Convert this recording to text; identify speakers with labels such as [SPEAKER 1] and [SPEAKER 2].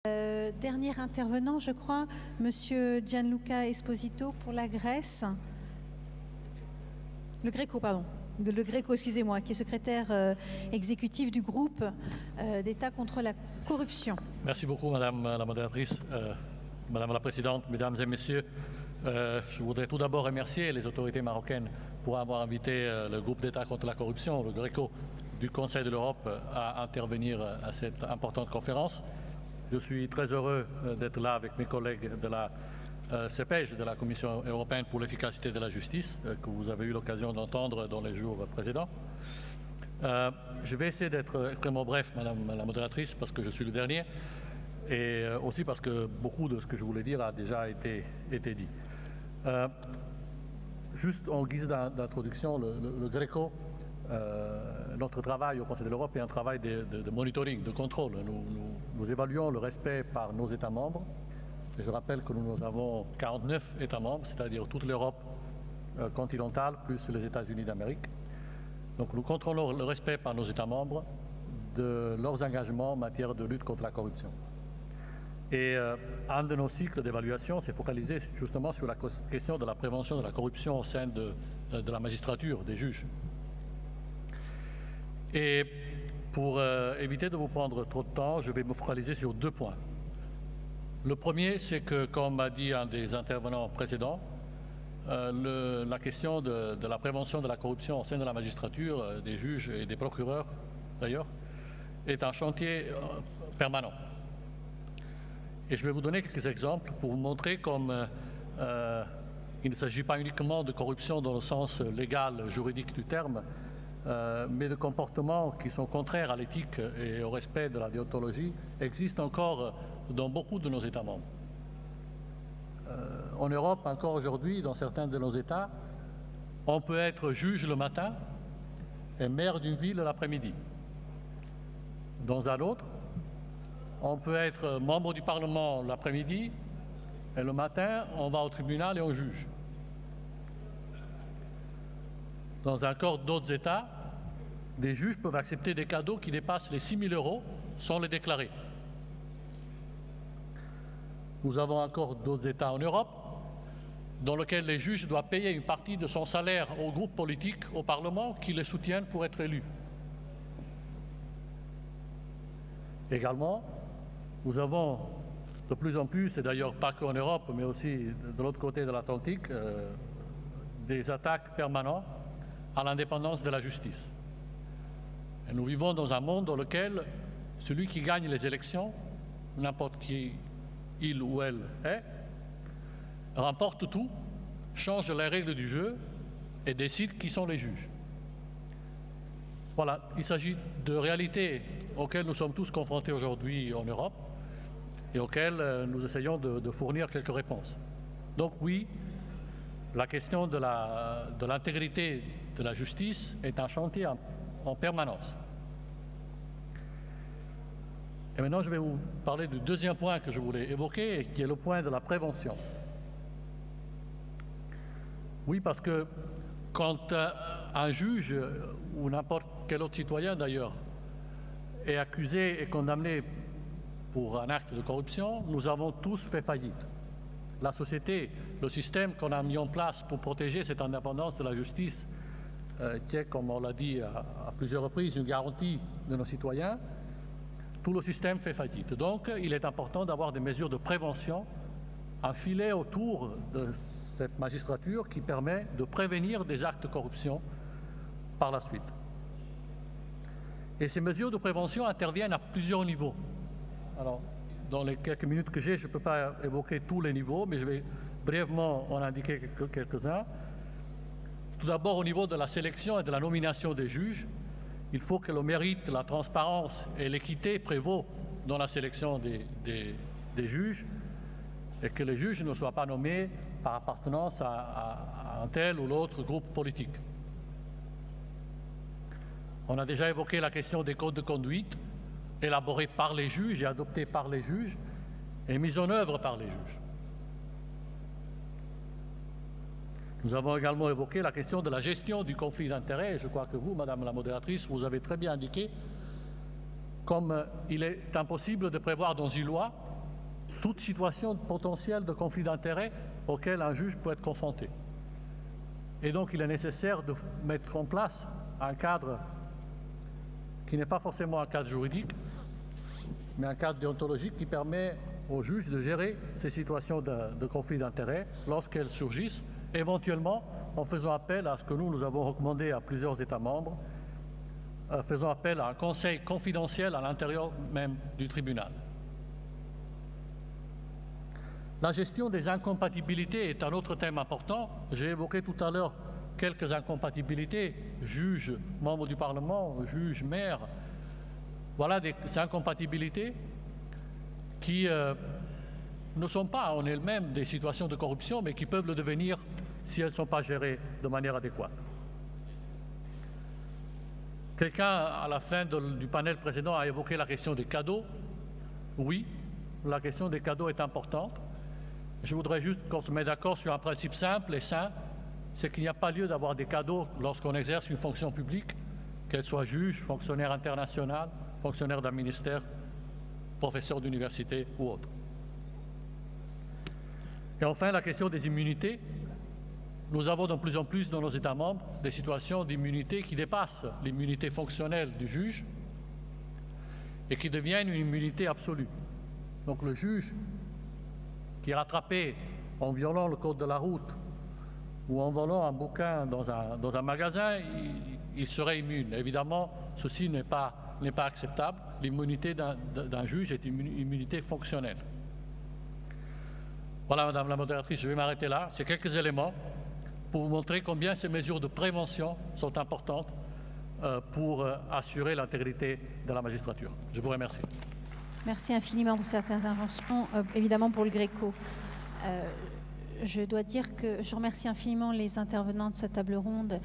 [SPEAKER 1] Dernier intervenant, je crois, Monsieur Gianluca Esposito pour la Grèce. Le Greco, pardon. Le Greco, excusez-moi, qui est secrétaire exécutif du groupe d'État contre la corruption.
[SPEAKER 2] Merci beaucoup, Madame la modératrice, Madame la Présidente, Mesdames et Messieurs. Je voudrais tout d'abord remercier les autorités marocaines pour avoir invité le groupe d'État contre la corruption, le Greco, du Conseil de l'Europe à intervenir à cette importante conférence. Je suis très heureux d'être là avec mes collègues de la CEPEJ, de la Commission européenne pour l'efficacité de la justice, que vous avez eu l'occasion d'entendre dans les jours précédents. Je vais essayer d'être extrêmement bref, Madame la modératrice, parce que je suis le dernier, et aussi parce que beaucoup de ce que je voulais dire a déjà été dit. Juste en guise d'introduction, le Greco, notre travail au Conseil de l'Europe est un travail de monitoring, de contrôle. Nous évaluons le respect par nos États membres. Et je rappelle que nous avons 49 États membres, c'est-à-dire toute l'Europe continentale, plus les États-Unis d'Amérique. Donc nous contrôlons le respect par nos États membres de leurs engagements en matière de lutte contre la corruption. Et un de nos cycles d'évaluation s'est focalisé justement sur la question de la prévention de la corruption au sein de la magistrature, des juges. Et pour éviter de vous prendre trop de temps, je vais me focaliser sur 2 points. Le premier, c'est que, comme a dit un des intervenants précédents, la question de la prévention de la corruption au sein de la magistrature, des juges et des procureurs, d'ailleurs, est un chantier permanent. Et je vais vous donner quelques exemples pour vous montrer comme il ne s'agit pas uniquement de corruption dans le sens légal, juridique du terme, mais de comportements qui sont contraires à l'éthique et au respect de la déontologie existent encore dans beaucoup de nos États membres. En Europe, encore aujourd'hui, dans certains de nos États, on peut être juge le matin et maire d'une ville l'après-midi. Dans un autre, on peut être membre du Parlement l'après-midi et le matin, on va au tribunal et on juge. Dans encore d'autres États, des juges peuvent accepter des cadeaux qui dépassent les 6 000 € sans les déclarer. Nous avons encore d'autres États en Europe dans lesquels les juges doivent payer une partie de son salaire aux groupes politiques au Parlement qui les soutiennent pour être élus. Également, nous avons de plus en plus, et d'ailleurs pas qu'en Europe, mais aussi de l'autre côté de l'Atlantique, des attaques permanentes à l'indépendance de la justice. Et nous vivons dans un monde dans lequel celui qui gagne les élections, n'importe qui il ou elle est, remporte tout, change les règles du jeu et décide qui sont les juges. Voilà, il s'agit de réalités auxquelles nous sommes tous confrontés aujourd'hui en Europe et auxquelles nous essayons de fournir quelques réponses. Donc oui, la question de l'intégrité de la justice est un chantier en permanence. Et maintenant, je vais vous parler du deuxième point que je voulais évoquer, qui est le point de la prévention. Oui, parce que quand un juge, ou n'importe quel autre citoyen d'ailleurs, est accusé et condamné pour un acte de corruption, nous avons tous fait faillite. La société, le système qu'on a mis en place pour protéger cette indépendance de la justice, qui est, comme on l'a dit à plusieurs reprises, une garantie de nos citoyens, tout le système fait faillite. Donc, il est important d'avoir des mesures de prévention, un filet autour de cette magistrature qui permet de prévenir des actes de corruption par la suite. Et ces mesures de prévention interviennent à plusieurs niveaux. Alors, dans les quelques minutes que j'ai, je ne peux pas évoquer tous les niveaux, mais je vais brièvement en indiquer quelques-uns. Tout d'abord, au niveau de la sélection et de la nomination des juges, il faut que le mérite, la transparence et l'équité prévaut dans la sélection des juges et que les juges ne soient pas nommés par appartenance à un tel ou l'autre groupe politique. On a déjà évoqué la question des codes de conduite élaborés par les juges et adoptés par les juges et mis en œuvre par les juges. Nous avons également évoqué la question de la gestion du conflit d'intérêts. Je crois que vous, Madame la modératrice, vous avez très bien indiqué comme il est impossible de prévoir dans une loi toute situation potentielle de conflit d'intérêts auquel un juge peut être confronté. Et donc, il est nécessaire de mettre en place un cadre qui n'est pas forcément un cadre juridique, mais un cadre déontologique qui permet aux juges de gérer ces situations de conflit d'intérêts lorsqu'elles surgissent, éventuellement en faisant appel à ce que nous avons recommandé à plusieurs États membres, faisant appel à un conseil confidentiel à l'intérieur même du tribunal. La gestion des incompatibilités est un autre thème important. J'ai évoqué tout à l'heure quelques incompatibilités, juges, membres du Parlement, juges, maires. Voilà des incompatibilités qui ne sont pas en elles-mêmes des situations de corruption, mais qui peuvent le devenir si elles ne sont pas gérées de manière adéquate. Quelqu'un, à la fin du panel précédent, a évoqué la question des cadeaux. Oui, la question des cadeaux est importante. Je voudrais juste qu'on se mette d'accord sur un principe simple et sain, c'est qu'il n'y a pas lieu d'avoir des cadeaux lorsqu'on exerce une fonction publique, qu'elle soit juge, fonctionnaire international, fonctionnaire d'un ministère, professeur d'université ou autre. Et enfin, la question des immunités. Nous avons de plus en plus dans nos États membres des situations d'immunité qui dépassent l'immunité fonctionnelle du juge et qui deviennent une immunité absolue. Donc le juge qui est rattrapé en violant le code de la route ou en volant un bouquin dans un magasin, il serait immune. Évidemment, ceci n'est pas acceptable. L'immunité d'un juge est une immunité fonctionnelle. Voilà, Madame la modératrice, je vais m'arrêter là. C'est quelques éléments pour vous montrer combien ces mesures de prévention sont importantes pour assurer l'intégrité de la magistrature. Je vous remercie.
[SPEAKER 1] Merci infiniment pour cette intervention, évidemment pour le Gréco. Je dois dire que je remercie infiniment les intervenants de cette table ronde.